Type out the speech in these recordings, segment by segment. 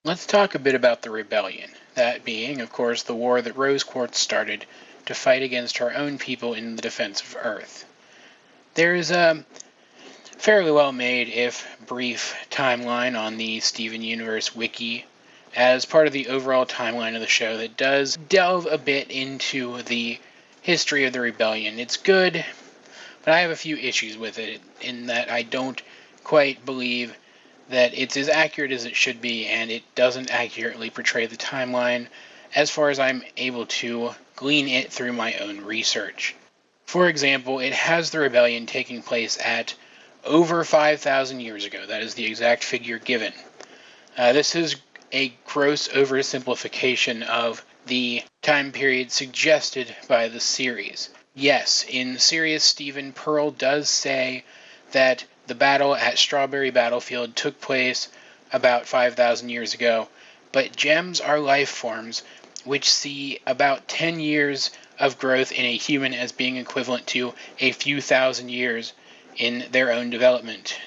Let's talk a bit about the rebellion, that being, of course, the war that Rose Quartz started to fight against her own people in the defense of Earth. There is a fairly well made, if brief, timeline on the Steven Universe wiki as part of the overall timeline of the show that does delve a bit into the history of the rebellion. It's good, but I have a few issues with it in that I don't quite believe that it's as accurate as it should be, and it doesn't accurately portray the timeline as far as I'm able to glean it through my own research. For example, it has the rebellion taking place at over 5,000 years ago. That is the exact figure given. This is a gross oversimplification of the time period suggested by the series. Yes, in Sirius Stephen, Pearl does say that the battle at Strawberry Battlefield took place about 5,000 years ago, but gems are life forms which see about 10 years of growth in a human as being equivalent to a few thousand years in their own development,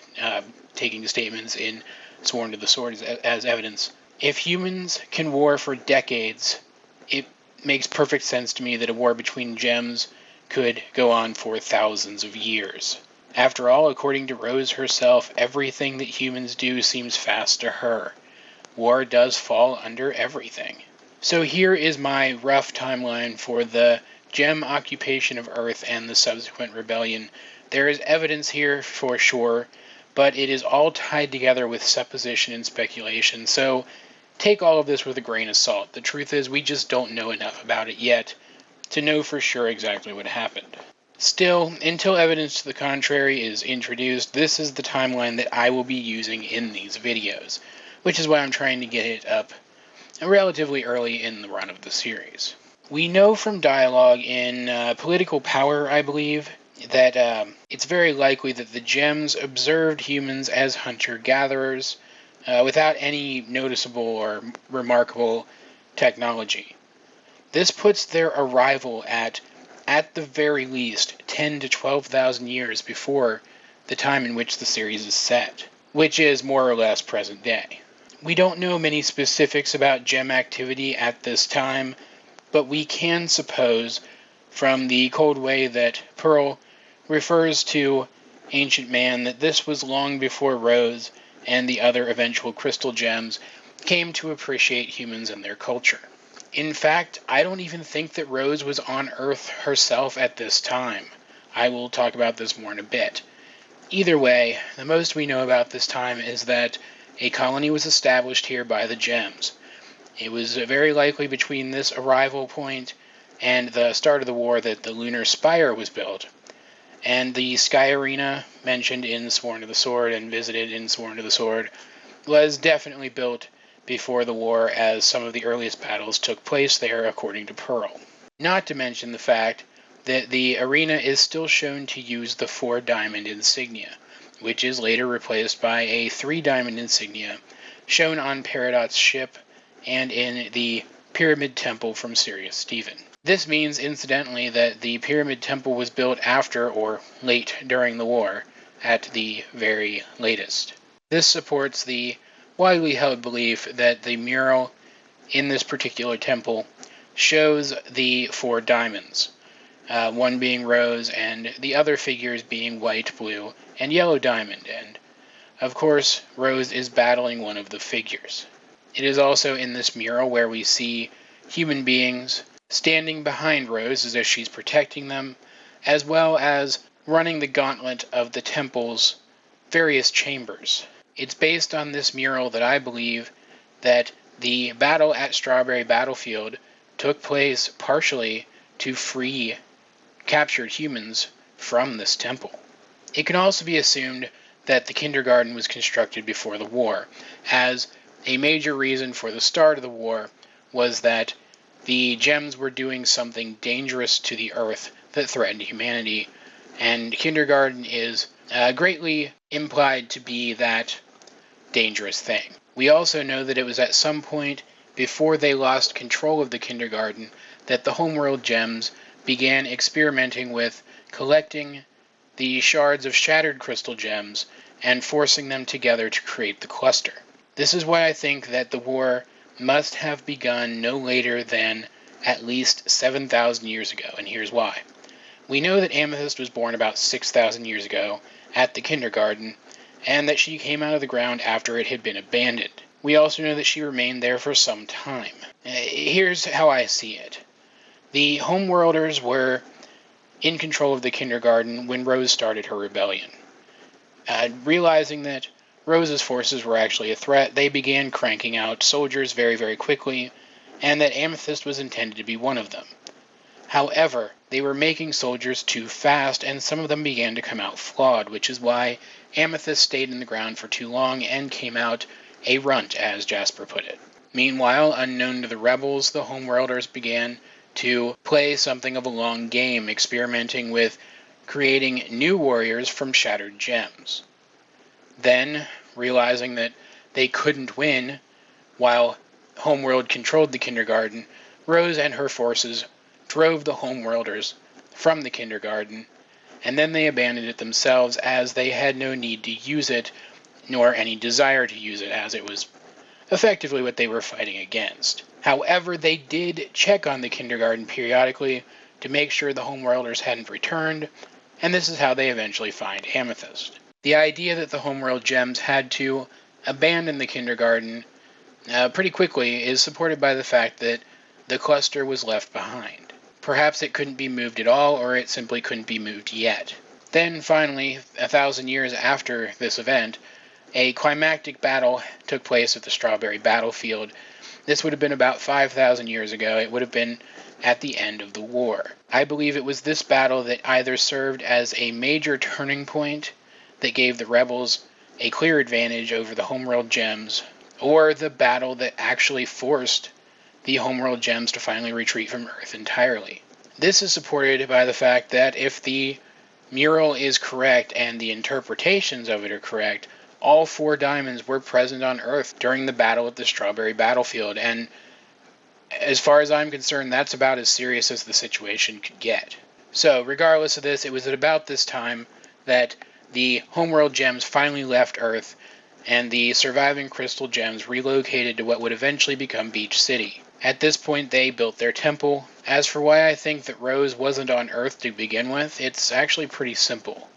taking the statements in Sworn to the Sword as evidence. If humans can war for decades, it makes perfect sense to me that a war between gems could go on for thousands of years. After all, according to Rose herself, everything that humans do seems fast to her. War does fall under everything. So here is my rough timeline for the gem occupation of Earth and the subsequent rebellion. There is evidence here for sure, but it is all tied together with supposition and speculation, so take all of this with a grain of salt. The truth is, we just don't know enough about it yet to know for sure exactly what happened. Still, until evidence to the contrary is introduced, this is the timeline that I will be using in these videos, which is why I'm trying to get it up relatively early in the run of the series. We know from dialogue in Political Power, I believe, that it's very likely that the gems observed humans as hunter-gatherers without any noticeable or remarkable technology. This puts their arrival at the very least 10 to 12,000 years before the time in which the series is set, which is more or less present day. We don't know many specifics about gem activity at this time, but we can suppose from the cold way that Pearl refers to Ancient Man that this was long before Rose and the other eventual crystal gems came to appreciate humans and their culture. In fact, I don't even think that Rose was on Earth herself at this time. I will talk about this more in a bit. Either way, the most we know about this time is that a colony was established here by the gems. It was very likely between this arrival point and the start of the war that the lunar spire was built, and the Sky Arena mentioned in Sworn to the Sword and visited in Sworn to the Sword was definitely built before the war, as some of the earliest battles took place there, according to Pearl. Not to mention the fact that the arena is still shown to use the 4-diamond insignia, which is later replaced by a 3-diamond insignia shown on Peridot's ship and in the Pyramid Temple from Sirius Stephen. This means, incidentally, that the Pyramid Temple was built after or late during the war, at the very latest. This supports the widely held belief that the mural in this particular temple shows the 4 diamonds, one being Rose and the other figures being white, blue, and yellow diamond, and of course Rose is battling one of the figures. It is also in this mural where we see human beings standing behind Rose as if she's protecting them, as well as running the gauntlet of the temple's various chambers. It's based on this mural that I believe that the battle at Strawberry Battlefield took place partially to free captured humans from this temple. It can also be assumed that the kindergarten was constructed before the war, as a major reason for the start of the war was that the gems were doing something dangerous to the Earth that threatened humanity, and kindergarten is greatly implied to be that dangerous thing. We also know that it was at some point before they lost control of the kindergarten that the homeworld gems began experimenting with collecting the shards of shattered crystal gems and forcing them together to create the cluster. This is why I think that the war must have begun no later than at least 7,000 years ago, and here's why. We know that Amethyst was born about 6,000 years ago at the kindergarten, and that she came out of the ground after it had been abandoned. We also know that she remained there for some time. Here's how I see it. The homeworlders were in control of the kindergarten when Rose started her rebellion. Realizing that Rose's forces were actually a threat, they began cranking out soldiers very, very quickly, and that Amethyst was intended to be one of them. However, they were making soldiers too fast, and some of them began to come out flawed, which is why Amethyst stayed in the ground for too long and came out a runt, as Jasper put it. Meanwhile, unknown to the rebels, the homeworlders began to play something of a long game, experimenting with creating new warriors from shattered gems. Then, realizing that they couldn't win while Homeworld controlled the kindergarten, Rose and her forces drove the homeworlders from the kindergarten, and then they abandoned it themselves as they had no need to use it, nor any desire to use it, as it was effectively what they were fighting against. However, they did check on the kindergarten periodically to make sure the homeworlders hadn't returned, and this is how they eventually find Amethyst. The idea that the homeworld gems had to abandon the kindergarten pretty quickly is supported by the fact that the cluster was left behind. Perhaps it couldn't be moved at all, or it simply couldn't be moved yet. Then, finally, 1,000 years after this event, a climactic battle took place at the Strawberry Battlefield. This would have been about 5,000 years ago. It would have been at the end of the war. I believe it was this battle that either served as a major turning point that gave the rebels a clear advantage over the homeworld gems, or the battle that actually forced the homeworld gems to finally retreat from Earth entirely. This is supported by the fact that if the mural is correct and the interpretations of it are correct, all 4 diamonds were present on Earth during the battle at the Strawberry Battlefield, and as far as I'm concerned, that's about as serious as the situation could get. So, regardless of this, it was at about this time that the homeworld gems finally left Earth, and the surviving crystal gems relocated to what would eventually become Beach City. At this point, they built their temple. As for why I think that Rose wasn't on Earth to begin with, it's actually pretty simple.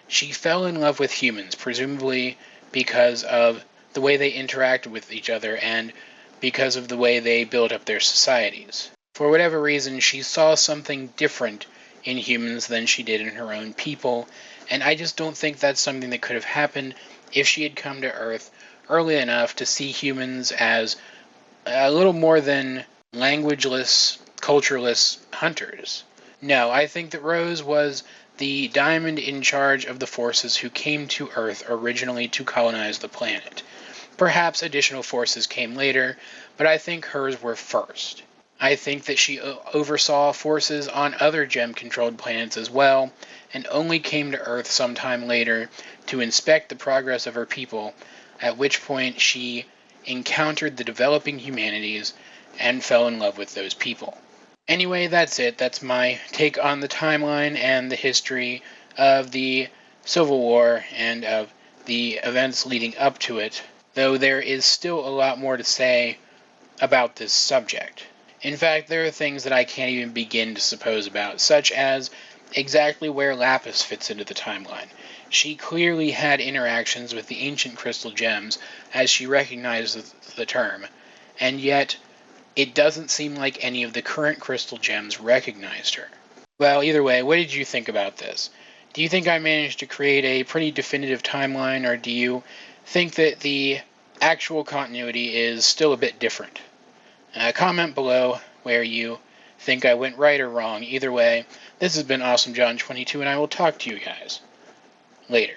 She fell in love with humans, presumably because of the way they interacted with each other and because of the way they built up their societies. For whatever reason, she saw something different in humans than she did in her own people, and I just don't think that's something that could have happened if she had come to Earth early enough to see humans as a little more than languageless, cultureless hunters. No, I think that Rose was the diamond in charge of the forces who came to Earth originally to colonize the planet. Perhaps additional forces came later, but I think hers were first. I think that she oversaw forces on other gem-controlled planets as well, and only came to Earth sometime later to inspect the progress of her people, at which point she encountered the developing humanities and fell in love with those people. Anyway, that's it. That's my take on the timeline and the history of the Civil War and of the events leading up to it, though there is still a lot more to say about this subject. In fact, there are things that I can't even begin to suppose about, such as exactly where Lapis fits into the timeline. She clearly had interactions with the ancient crystal gems as she recognized the term, and yet it doesn't seem like any of the current crystal gems recognized her. Well, either way, what did you think about this? Do you think I managed to create a pretty definitive timeline, or do you think that the actual continuity is still a bit different? Comment below where you think I went right or wrong. Either way, this has been Awesome John 22, and I will talk to you guys later.